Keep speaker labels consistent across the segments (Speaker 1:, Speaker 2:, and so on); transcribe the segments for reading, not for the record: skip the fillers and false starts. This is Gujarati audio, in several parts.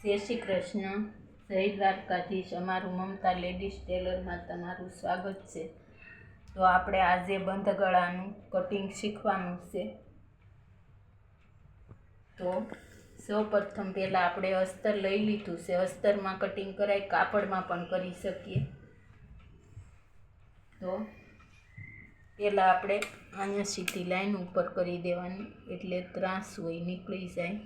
Speaker 1: જય શ્રી કૃષ્ણ, જય દ્વારકાધીશ. અમારું મમતા લેડીઝ ટેલરમાં તમારું સ્વાગત છે. તો આપણે આજે બંધ ગળાનું કટિંગ શીખવાનું છે. તો સૌપ્રથમ પહેલાં આપણે અસ્તર લઈ લીધું છે. અસ્તરમાં કટિંગ કરાય, કાપડમાં પણ કરી શકીએ. તો પહેલાં આપણે અહીંયા સીધી લાઈન ઉપર કરી દેવાની, એટલે ત્રાસ હોય નીકળી જાય.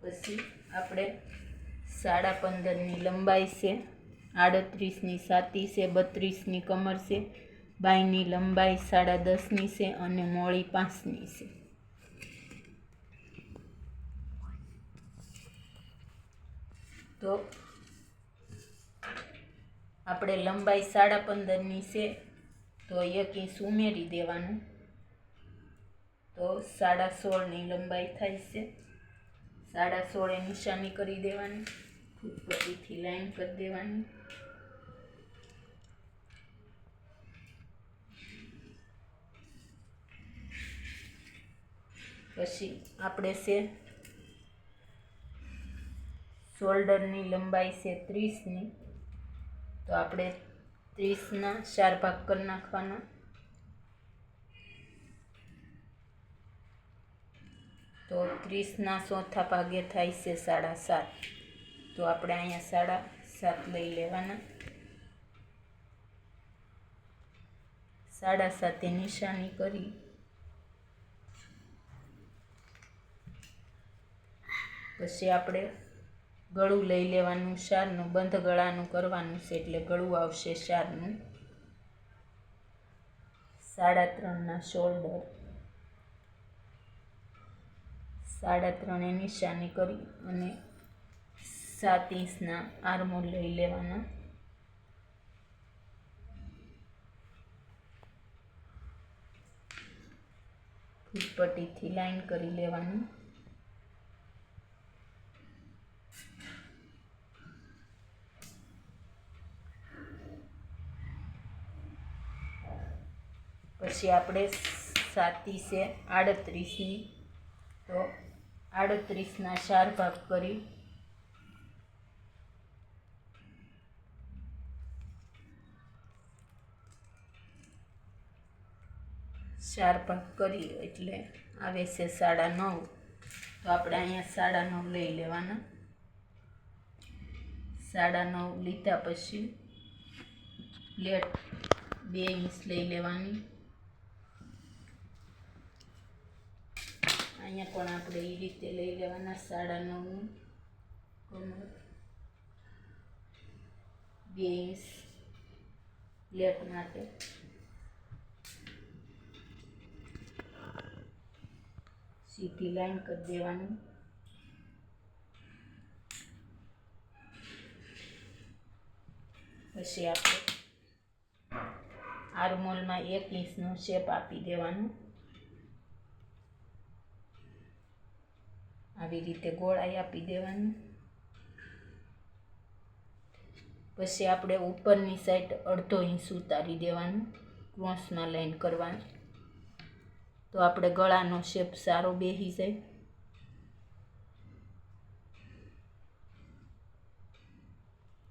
Speaker 1: પછી આપણે 15.5ની લંબાઈ છે, 38ની છાતી છે, 32ની કમર છે, બાયની લંબાઈ 10.5ની છે અને મોળી 5ની છે. તો આપણે લંબાઈ 15.5ની છે, તો 1 ઇંચ ઉમેરી દેવાનું. તો 16.5ની લંબાઈ થાય છે. 16.5 નિશાની કરી દેવાની, ફૂટપટ્ટીથી લાઈન કરી દેવાની. પછી આપણે છે શોલ્ડરની લંબાઈ છે 30ની, તો આપણે 30ના 4 ભાગ કરી નાખવાના. તો 30ના ચોથા ભાગે થાય છે 7.5. તો આપણે અહીંયા 7.5 લઈ લેવાના. 7.5 નિશાની કરી પછી આપણે ગળું લઈ લેવાનું. 4નું બંધ ગળાનું કરવાનું છે, એટલે ગળું આવશે 4નું. 3.5ના શોલ્ડર, 3.5 નિશાની કરી અને 7 ઇંચના આર્મહોલ લઈ લેવાના. ફૂટપટ્ટીથી લાઈન કરી લેવાનું. પછી આપણે છાતી છે 38ની, તો 38ના 4 ભાગ કરી 4 ભાગ કરી એટલે આવે છે 9.5. તો આપણે અહીંયા 9.5 લઈ લેવાના. 9.5 લીધા પછી પ્લેટ 2 ઇંચ લઈ લેવાની. અહીંયા પણ આપણે એ રીતે લઈ લેવાના. 9.5નું કમર, 2 ઇંચ પ્લેટ માટે. સીધી લાઈન કરી દેવાની. પછી આપણે આર્મહોલમાં 1 ઇંચનો શેપ આપી દેવાનો. આવી રીતે ગોળાઈ આપી દેવાની. પછી આપણે ઉપરની સાઈડ 1/2 ઇંચ ઉતારી દેવાનું, ક્રોસમાં લાઈન કરવાની. તો આપણે ગળાનો શેપ સારો બેસી જાય.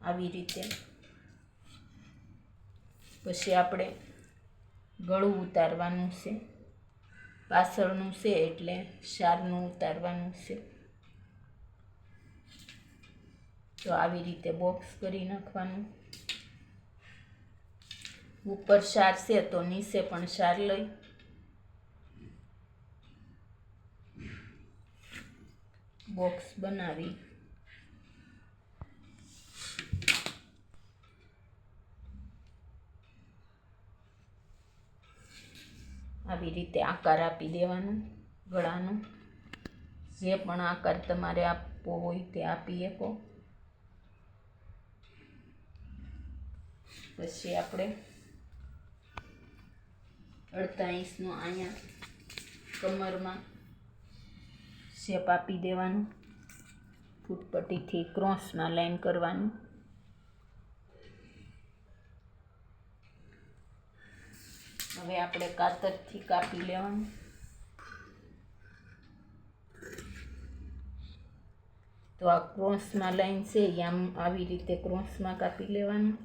Speaker 1: આવી રીતે પછી આપણે ગળું ઉતારવાનું છે. પાછળનું છે એટલે 4નું ઉતારવાનું છે. તો આવી રીતે બોક્સ કરી નાખવાનું. ઉપર 4 છે તો નીચે પણ 4 લઈ બોક્સ બનાવી આવી રીતે આકાર આપી દેવાનો ગળાનો. જે પણ આકાર તમારે આપવો હોય તે આપી શકો. પછી આપણે 1/2 ઇંચનો અહીંયા કમરમાં શેપ આપી દેવાનું. ફૂટપટ્ટીથી ક્રોસમાં લાઈન કરવાનું. હવે આપણે કાતરથી કાપી લેવાનું. તો આ ક્રોસમાં લાઈન છે એ આમ આવી રીતે ક્રોસમાં કાપી લેવાનું.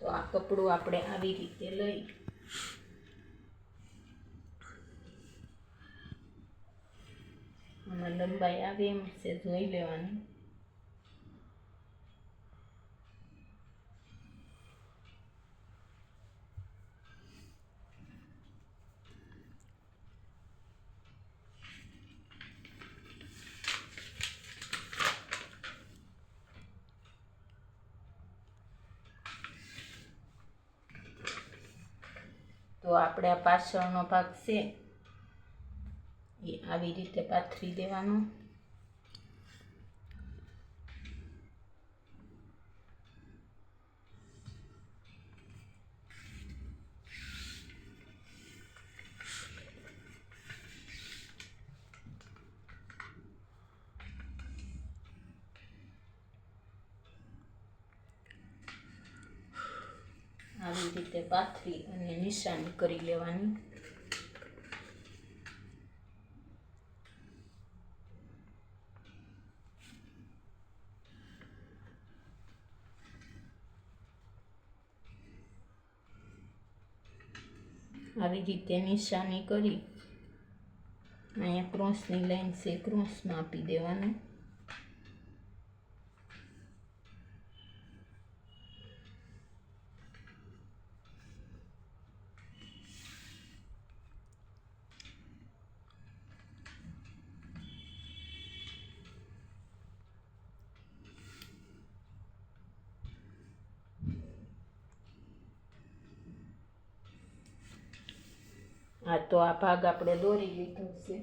Speaker 1: તો આ કપડું આપણે આવી રીતે લઈ આમાં લંબાઈ આવે એમ છે જોઈ લેવાની. તો આપણે આ પાછળનો ભાગ છે એ આવી રીતે પાથરી દેવાનો. આવી રીતે પાથરી અને નિશાની કરી લેવાની. આવી રીતે નિશાની કરી અહીંયા ક્રોસની લાઈન છે ક્રોસમાં આપી દેવાનું. આ તો આ ભાગ આપણે દોરી લીધો છે.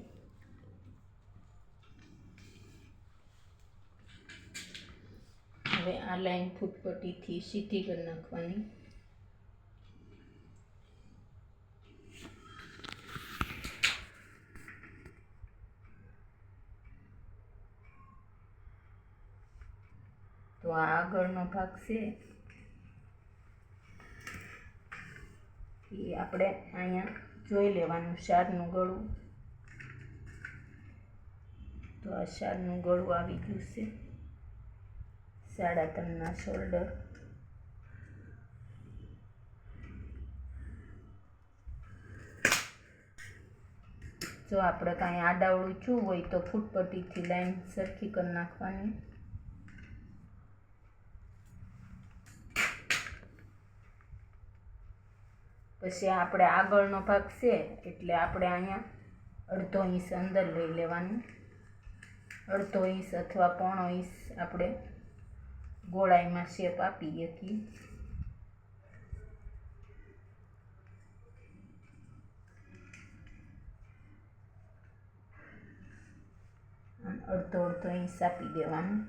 Speaker 1: હવે આ લાઈન ફૂટપટ્ટીથી સીધી કરી નાખવાની. તો આ આગળનો ભાગ છે એ આપણે અહીંયા જોઈ લેવાનું શાળનું ગળું. તો આ શાળનું ગળું આવી ગયું છે. 3.5 શોલ્ડર. જો આપણે કાંઈ આડાવડું છું હોય તો ફૂટપટ્ટીથી લાઈન સરખી કરી નાખવાની. પછી આપણે આગળનો ભાગ છે એટલે આપણે અહીંયા 1/2 ઇંચ અંદર લઈ લેવાનું. 1/2 ઇંચ અથવા 1.5 ઇંચ આપણે ગોળાઈમાં શેપ આપી શકીએ. અડધો ઇંચ આપી દેવાનું.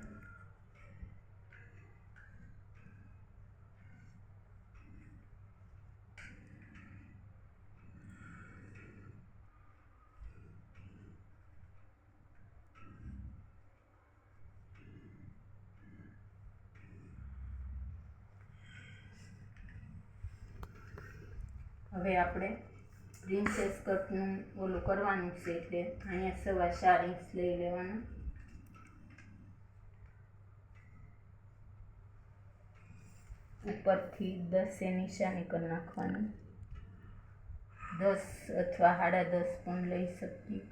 Speaker 1: હવે આપણે પ્રિન્સેસ કટનું ઓલું કરવાનું છે એટલે અહીંયા 4.25 ઇંચ લઈ લેવાનું. ઉપરથી 10 નિશાની કરી નાખવાની. 10 અથવા 10.5 પણ લઈ શકીએ.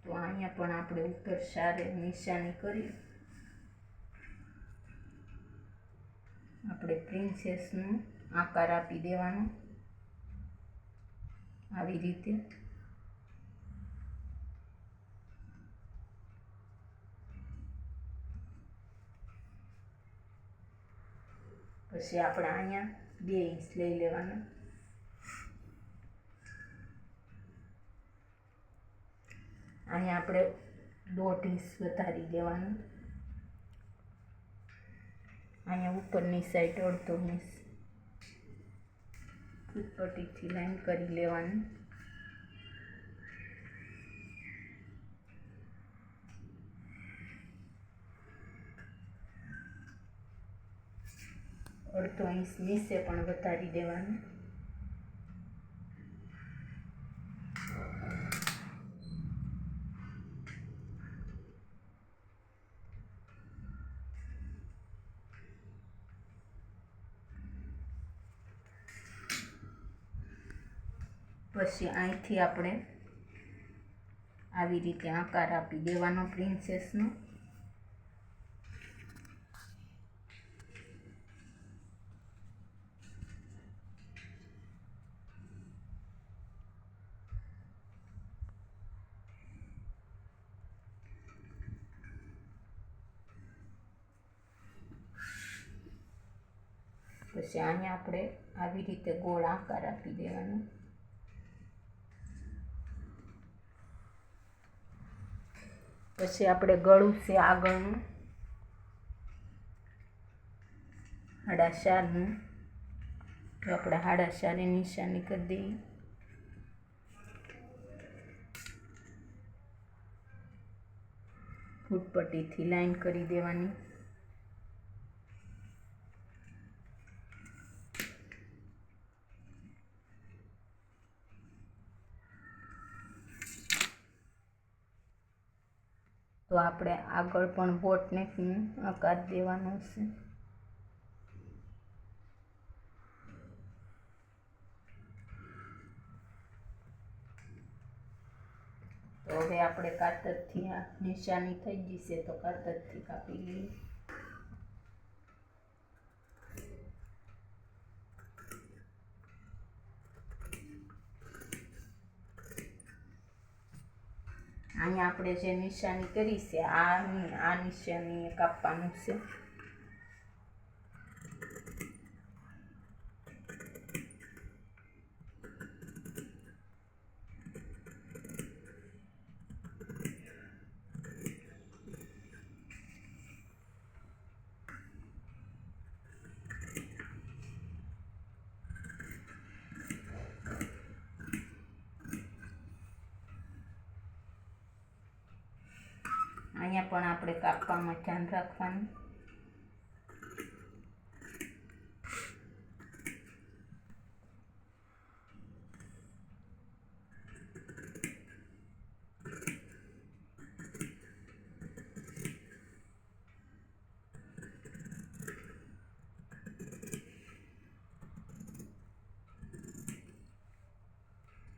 Speaker 1: તો અહીંયા પણ આપણે ઉપર 4 નિશાની કરી પ્રિન્સેસનો આકાર આપી દેવાનો આવી રીતે. પછી આપણે અહીંયા 2 ઇંચ લઈ લેવાનું. અહીંયા આપણે 1.5 ઇંચ વધારી દેવાનું. અહીંયા ઉપરની સાઈડ 1.5 ઇંચ પટ્ટીથી લાઈન કરી લેવાની. અડધો ઇંચ નીચે પણ વધારી દેવાનું. પછી અહીંથી આપણે આવી રીતે આકાર આપી દેવાનો પ્રિન્સેસનો. પછી અહીંયા આપણે આવી રીતે ગોળ આકાર આપી દેવાનો. પછી આપણે ગળું છે આગળનું 4.5નું, તો આપણે 4.5 નિશાની કરી દઈએ. ફૂટપટ્ટીથી લાઈન કરી દેવાની. તો આપણે આગળ પણ બોટનેકનો આકાર દેવાનો છે. તો હવે આપણે કાતરથી આ નિશાની થઈ ગઈ છે, તો કાતરથી કાપી લઈએ. અહીંયા આપણે જે નિશાની કરી છે આ નિશાની કાપવાનું છે. અહીંયા પણ આપણે કાપવામાં ધ્યાન રાખવાનું.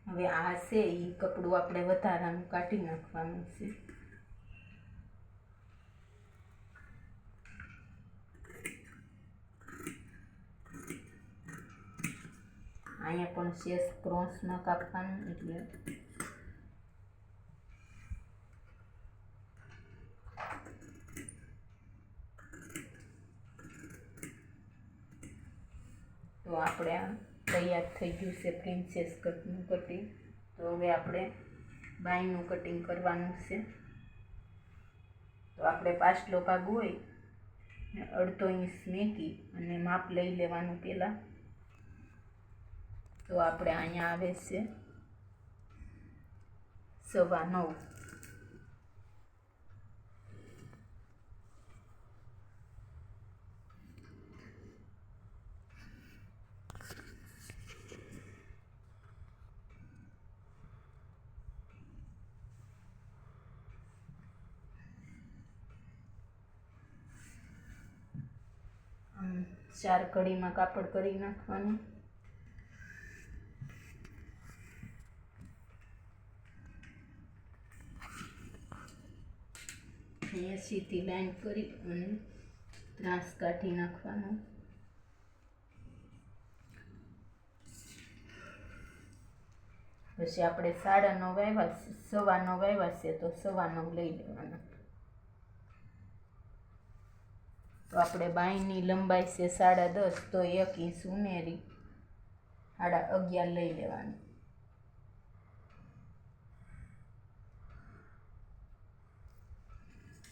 Speaker 1: હવે આ છે એ કપડું આપણે વધારાનું કાઢી નાખવાનું છે. અહીંયા પણ શેષ ક્રોસમાં કાપવાનું, એટલે તો આપણે આ તૈયાર થઈ ગયું છે પ્રિન્સેસ કટનું કટિંગ. તો હવે આપણે બાયનું કટિંગ કરવાનું છે. તો આપણે પાછલો ભાગ હોય 1.5 ઇંચ મેકી અને માપ લઈ લેવાનું પહેલાં. તો આપણે અહીંયા આવે છે 9.25. ચાર કડીમાં કાપડ કરી નાખવાનું. અહીંયા સીધી લાઈન કરી અને ત્રાસ કાઢી નાખવાનો. પછી આપણે 9:30 વાવ્યા છે, 9:15 વાવ્યા છે તો 9:15 લઈ લેવાના. તો આપણે બાંયની લંબાઈ છે 10.5, તો 1 ઇંચ ઉમેરી 11.5 લઈ લેવાની.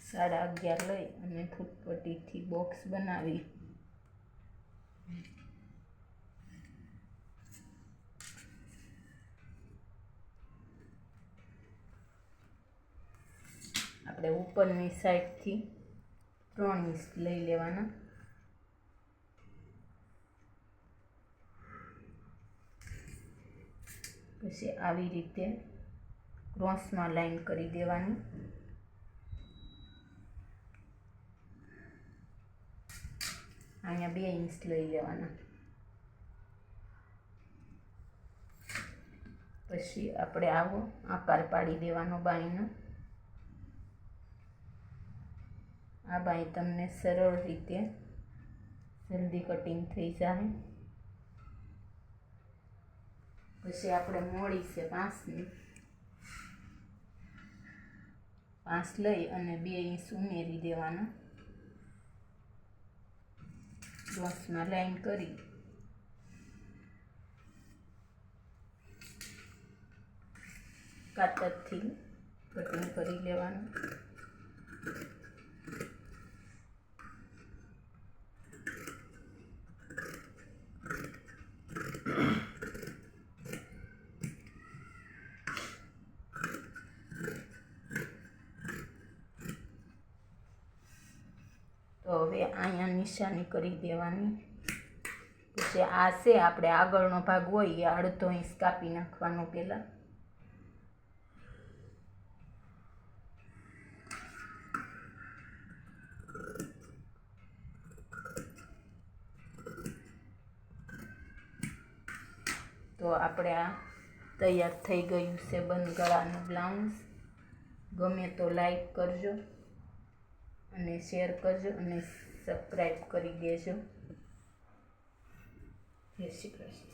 Speaker 1: સાડા 11 લઈ અને ફૂટપટ્ટીથી બોક્સ બનાવી આપણે ઉપરની સાઈડથી 3 ઇંચ લઈ લેવાના. પછી આવી રીતે ક્રોસમાં લાઈન કરી દેવાની. અહીંયા 2 ઇંચ લઈ લેવાના. પછી આપણે આવો આકાર પાડી દેવાનો બાંયનો. આ બાંય તમને સરળ રીતે જલ્દી કટિંગ થઈ જાય. પછી આપણે મોળી છે 5ની, 5 લઈ અને 2 ઇંચ ઉમેરી દેવાના. ક્રોસમાં લાઈન કરી કાતરથી કટિંગ કરી લેવાનું. તો હવે અહીંયા નિશાની કરી દેવાની. પછી આ છે આપણે આગળનો ભાગ હોય એ 1/2 ઇંચ કાપી નાખવાનો પહેલાં. તો આપણે આ તૈયાર થઈ ગયું છે બંધ ગળાનું બ્લાઉઝ. ગમે તો લાઈક કરજો અને શેર કરજો અને સબસ્ક્રાઈબ કરી દેજો. જય શ્રી કૃષ્ણ.